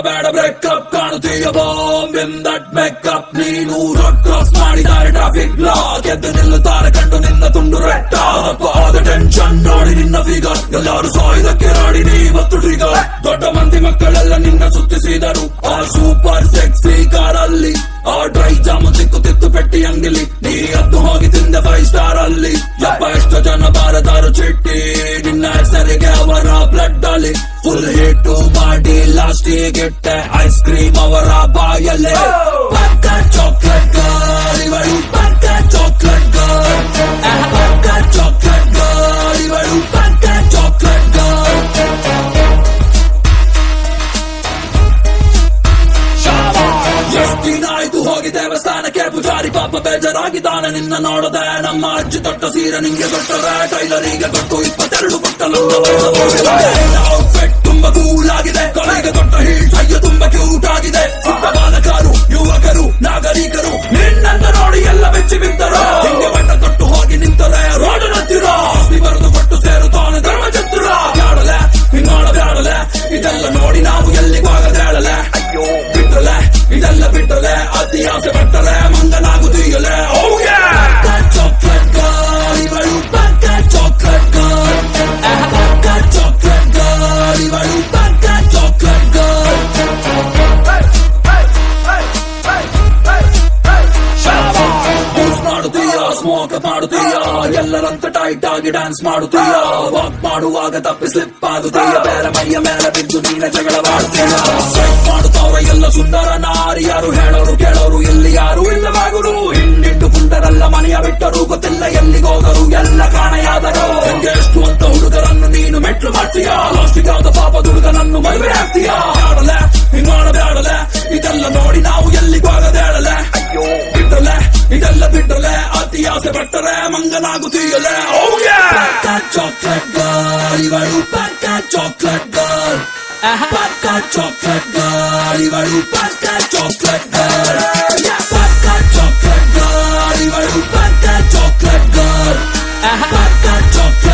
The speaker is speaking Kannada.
ಬೇಡ ಬ್ರೇಕಪ್ ಕಾಣುತ್ತೀಯ ಬಾಂಬ್ ಇನ್ ದಟ್ ಮೇಕಪ್ ನೀನು ರೋಡ್ ಕ್ರಾಸ್ ಮಾಡಿದ್ದಾರೆ ಟ್ರಾಫಿಕ್ ಬ್ಲಾಕ್ ಎದ್ದು ನಿಲ್ಲುತ್ತಾರೆ ಕಂಡು ನಿನ್ನ ತುಂಡು ರೆಟ್ಟ ಆದ ಟೆನ್ಷನ್ ನೋಡಿ ನಿನ್ನ ಫಿಗರ್ ಎಲ್ಲರೂ ಸಾಯುವುದಕ್ಕೆ ರಾಡಿ ನೀವತ್ತು ಟ್ರಿಗರ್ ದೊಡ್ಡ ಮಂದಿ ಮಕ್ಕಳೆಲ್ಲ ನಿನ್ನ ಸುತ್ತಿಸಿದರು ಆ ಸೂಪರ್ ಸೆಕ್ಸಿ ಕಾರಲ್ಲಿ ಆ ಡ್ರೈ ಜಾಮೂನ್ ಸಿಕ್ಕುತ್ತಿತ್ತು ಪೆಟ್ಟಿ ಅಂಗಲಿ ನೀ ಅದ್ದು ಹೋಗಿ ತಿಂದೆ 5 ಸ್ಟಾರ್ ಅಲ್ಲಿ ಯಪ್ಪ ಎಷ್ಟು ಜನ ಬಾರದಾರು ಚಿಟ್ಟಿ ನಿನ್ನ ಹೆಸರಿಗೆ ಅವರ ಬ್ಲಡ್ ಅಲ್ಲಿ ಫುಲ್ ಹಿಟ್ಟು ಮಾಡಿ ಲಾಸ್ಟಿಗೆ ಇಟ್ಟೆ ಐಸ್ ಕ್ರೀಮ್ ಅವರ ಬಾಯಲ್ಲೇ ಪಕ್ಕ ಚಾಕ್ಲೇಟ್ ಗರ್ಲ್ ಇವಳು ಪಕ್ಕ ಚಾಕ್ಲೇಟ್ ಗರ್ಲ್ ಪಕ್ಕ ಚಾಕ್ಲೇಟ್ ಗರ್ಲ್ ಇವಳು ಪಕ್ಕ ಚಾಕ್ಲೇಟ್ ಗರ್ಲ್ ಎಷ್ಟಿನಾಯ್ತು ಹೋಗಿ ದೇವಸ್ಥಾನಕ್ಕೆ ಪೂಜಾರಿ ಪಾಪ ಬೇಜಾರಾಗಿದ್ದಾನೆ ನಿನ್ನ ನೋಡದೆ ನಮ್ಮ ಅಜ್ಜಿ ತೊಟ್ಟ ಸೀರೆ ನಿಂಗೆ ಕೊಟ್ಟರೆ ಟೈಲರಿಗೆ ಕೊಟ್ಟು 22 ಕೊಟ್ಟ ಔಟ್ಫಿಟ್ ತುಂಬಾ ಕೂಲ್ ಆಗಿದೆ ಕೊನೆಗೆ ಕೊಟ್ಟ ಹೀಲ್ಸ್ ಅಯ್ಯೋ ತುಂಬಾ ಕ್ಯೂಟ್ ಆಗಿದೆ ಚಿಕ್ಕ ಬಾಲಕರು ಯುವಕರು ನಾಗರಿಕರು ನಿನ್ನನ್ನ ನೋಡಿ ಎಲ್ಲ ಬೆಚ್ಚಿ ಬಿದ್ದರು ಹಿಂಗೆ ಬಣ್ಣ ತೊಟ್ಟು ಹೋಗಿ ನಿಂತರೆ ರೋಡ್ ನತ್ತಿರೋ ಆಸ್ತಿ ಬರೆದು ಕೊಟ್ಟು ಸೇರುತ್ತಾನೆ ಧರ್ಮ ಚತುರ ಬ್ಯಾಡಲೆ ಹಿಂಗಾಡ ಬ್ಯಾಡಲೆ ಇದೆಲ್ಲ ನೋಡಿ ನಾವು ಎಲ್ಲಿಗೂ ಆಗದೇಳಲೆ ಅಯ್ಯೋ ಬಿಟ್ಟಲೆ ಇದೆಲ್ಲ ಬಿಟ್ಟಲೆ ಅತಿ ಆಸೆ ಪಟ್ಟರೆ ಮಂಗನಾಗುತ್ತೀಯಲೆ ಪಕ್ಕ ಚಾಕ್ಲೇಟ್ ಗರ್ಲ್ ಇವಳು ಪಕ್ಕ ಚಾಕ್ಲೇಟ್ ಗರ್ಲ್ ಪಕ್ಕ ಚಾಕ್ಲೇಟ್ ಗರ್ಲ್ ಇವಳು ಪಕ್ಕ ಚಾಕ್ಲೇಟ್ ಗರ್ಲ್ ಯೂಸ್ ಮಾಡುತ್ತೀಯ ಸ್ಮೋಕ್ ಮಾಡುತ್ತೀಯ ಎಲ್ಲರಂತೆ ಟೈಟ್ ಆಗಿ ಡ್ಯಾನ್ಸ್ ಮಾಡುತ್ತೀಯ ವಾಕ್ ಮಾಡುವಾಗ ತಪ್ಪಿ ಸ್ಲಿಪ್ ಆಗುತ್ತೀಯ ಬೇರೆ ಮೈಯ ಮೇಲೆ ಬಿದ್ದು ನೀನೆ ಜಗಳವಾಡುತ್ತೀಯ ಸ್ಟ್ರೈಕ್ ಮಾಡುತ್ತವ್ರ ಎಲ್ಲ ಸುಂದರ ನಾರಿಯಾರು ಹೇಳೋರು ಕೇಳೋರು ಇಲ್ಲಿ ಯಾರು ಇಲ್ಲವಾಗುರು ಹಿಂಡಿಂಡು ಪುಂಡರೆಲ್ಲ ಮನೆಯ ಬಿಟ್ಟರು ಗೊತ್ತಿಲ್ಲ ಎಲ್ಲಿಗೋದರು ಎಲ್ಲ ಕಾಣೆಯಾದರು ನಿಂಗೆ ಎಷ್ಟು ಅಂತ ಹುಡುಗರನ್ನು ನೀನು ಮೆಟ್ಲು ಮಾಡ್ತೀಯ ಲಾಸ್ಟಿಗಾದ ಪಾಪ ಹುಡುಗನನ್ನು ಮದುವೆ ಆಗ್ತೀಯ ಬ್ಯಾಡಲೆ ಹಿಂಗಾಡ ಬ್ಯಾಡಲೆ ಇದೆಲ್ಲ ನೋಡಿ ನಾವು ಎಲ್ಲಿಗೂ ಆಗದೇಳಲೆ ಅಯ್ಯೋ ಬಿಟ್ಟಲೆ ಇದೆಲ್ಲ ಬಿಟ್ಟಲೆ ಅತಿ ಆಸೆ ಪಟ್ಟರೆ ಮಂಗನಾಗುತ್ತೀಯಲೆ ಪಕ್ಕ ಚಾಕ್ಲೇಟ್ ಗರ್ಲ್ ಇವಳು ಪಕ್ಕ ಚಾಕ್ಲೇಟ್ ಗರ್ಲ್ ಪಕ್ಕ ಚಾಕ್ಲೇಟ್ ಗರ್ಲ್ ಇವಳು ಪಕ್ಕ ಚಾಕ್ಲೇಟ್ ಗರ್ಲ್ ಪಕ್ಕ ಚಾಕ್ಲೇಟ್ ಗರ್ಲ್ ಇವಳು ಪಕ್ಕ ಚಾಕ್ಲೇಟ್ ಗರ್ಲ್ ಪಕ್ಕ ಚಾಕ್ಲೇಟ್